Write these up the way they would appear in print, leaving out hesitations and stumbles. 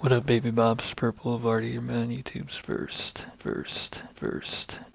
What up, baby Bob's Purple of Artie, your man, YouTube's first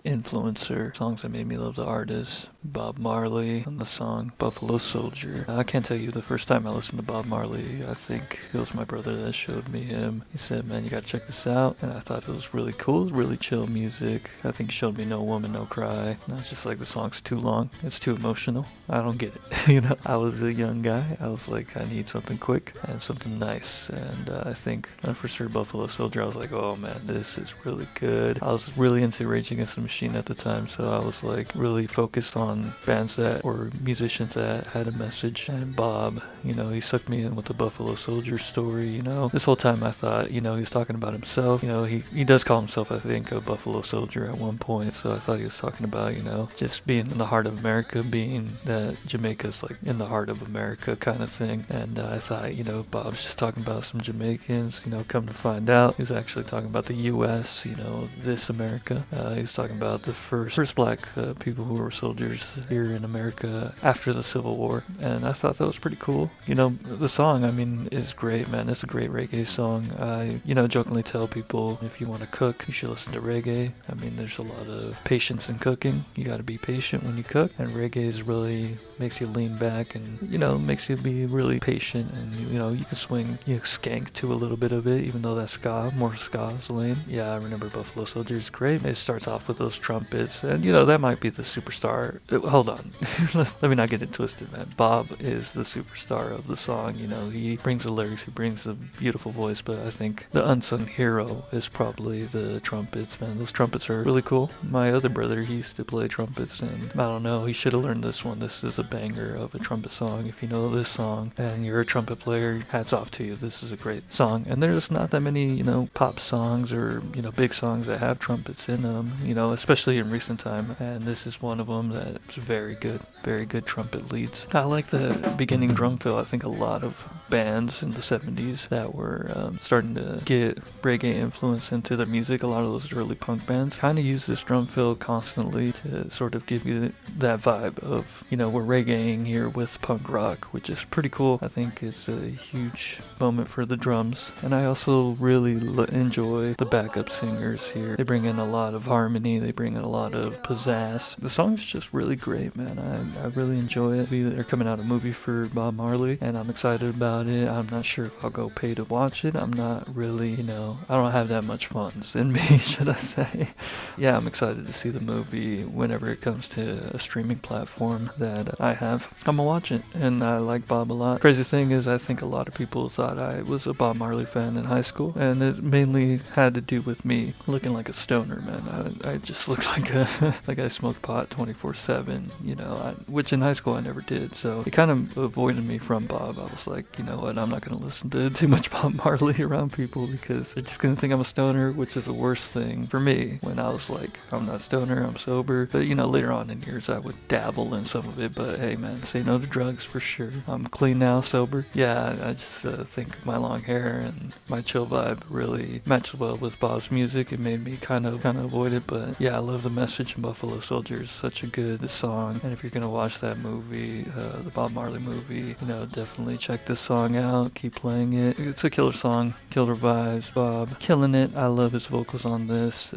influencer. Songs that made me love the artist, Bob Marley, and the song Buffalo Soldier. I can't tell you the first time I listened to Bob Marley, I think it was my brother that showed me him. He said, man, you gotta check this out, and I thought it was really cool. It was really chill music. I think he showed me No Woman, No Cry, and I was just like, the song's too long, it's too emotional. I don't get it. I was a young guy. I was like, I need something quick and something nice, and I think for sure Buffalo Soldier, I was like, oh man, this is really good. I was really into Rage Against the Machine at the time, so I was like really focused on bands that or musicians that had a message. And Bob, he sucked me in with the Buffalo Soldier story. This whole time I thought, he was talking about himself. He does call himself, I think, a Buffalo Soldier at one point, so I thought he was talking about, just being in the heart of America, being that Jamaica's like in the heart of America kind of thing. And I thought, Bob's just talking about some Jamaicans. Come to find out, he was actually talking about the U.S., this America. He was talking about the first black people who were soldiers here in America after the Civil War. And I thought that was pretty cool. The song, is great, man. It's a great reggae song. I, jokingly tell people if you want to cook, you should listen to reggae. There's a lot of patience in cooking. You got to be patient when you cook. And reggae is really makes you lean back and, makes you be really patient. And, you can swing, skank to a little bit of it, even though that's ska, more ska is lame. Yeah, I remember Buffalo Soldier is great. It starts off with those trumpets, and that might be the superstar. Hold on, let me not get it twisted, man. Bob is the superstar of the song. He brings the lyrics, he brings the beautiful voice, but I think the unsung hero is probably the trumpets, man. Those trumpets are really cool. My other brother, he used to play trumpets, and I don't know, he should have learned this one. This is a banger of a trumpet song. If you know this song and you're a trumpet player, hats off to you. This is a great song. And there's not that many, pop songs or, big songs that have trumpets in them, especially in recent time. And this is one of them that's very good trumpet leads. I like the beginning drum fill. I think a lot of bands in the 70s that were starting to get reggae influence into their music, a lot of those early punk bands kind of use this drum fill constantly to sort of give you that vibe of, we're reggaeing here with punk rock, which is pretty cool. I think it's a huge moment for the drums. And I also really enjoy the backup singers here. They bring in a lot of harmony, they bring in a lot of pizzazz. The song's just really great, man. I really enjoy it. They're coming out a movie for Bob Marley, and I'm excited about it. I'm not sure if I'll go pay to watch it. I'm not really, I don't have that much funds in me, should I say. Yeah, I'm excited to see the movie whenever it comes to a streaming platform that I have. I'm gonna watch it, and I like Bob a lot. Crazy thing is, I think a lot of people thought I was a Bob Marley fan in high school, and it mainly had to do with me looking like a stoner, man. I just looked like like I smoked pot 24/7, which in high school I never did, so it kind of avoided me from Bob. I was like, you know what, I'm not gonna listen to too much Bob Marley around people because they're just gonna think I'm a stoner, which is the worst thing for me. When I was like, I'm not stoner, I'm sober, but later on in years I would dabble in some of it. But hey, man, say no to drugs for sure. I'm clean now, sober. Yeah, I just think my long hair and my chill vibe really matched well with Bob's music. It made me kind of avoid it, but yeah, I love the message in Buffalo Soldier. It's such a good song, and if you're gonna watch that movie, the Bob Marley movie, definitely check this song out. Keep playing it. It's a killer song, killer vibes. Bob killing it. I love his vocals on this.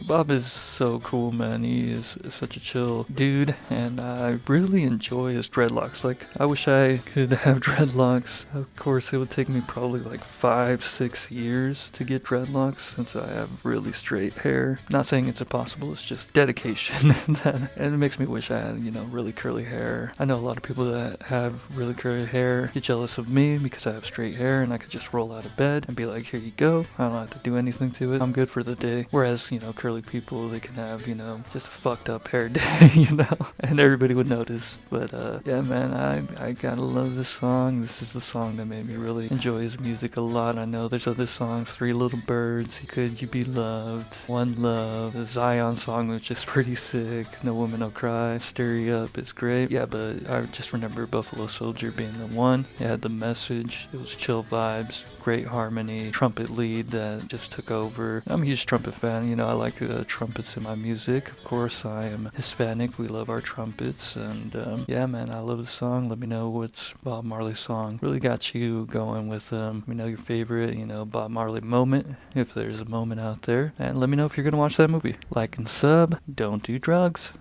Bob is so cool, man. He is such a chill dude, and I really enjoy his dreadlocks. Like, I wish I could have dreadlocks. Of course, it would take me probably like 5-6 years to get dreadlocks since I have really straight hair. Not saying it's impossible, it's just dedication. And it makes me wish I had, really curly hair. I know a lot of people that have really curly hair get jealous of me because I have straight hair and I could just roll out of bed and be like, here you go. I don't have to do anything to it. I'm good for the day. Whereas, curly people, they can have, just a fucked up hair day, and everybody would notice. But yeah, man, I gotta love this song. This is the song that made me really enjoy his music a lot. I know there's other songs, Three Little Birds, Could You Be Loved, One Love, the Zion song, which is pretty sick, No Woman No Cry. High, Stir You Up is great. Yeah, but I just remember Buffalo Soldier being the one. It had the message. It was chill vibes, great harmony, trumpet lead that just took over. I'm a huge trumpet fan. You know, I like trumpets in my music. Of course, I am Hispanic. We love our trumpets. And yeah, man, I love the song. Let me know what's Bob Marley's song really got you going with let me know your favorite, Bob Marley moment, if there's a moment out there. And let me know if you're going to watch that movie. Like and sub. Don't do drugs.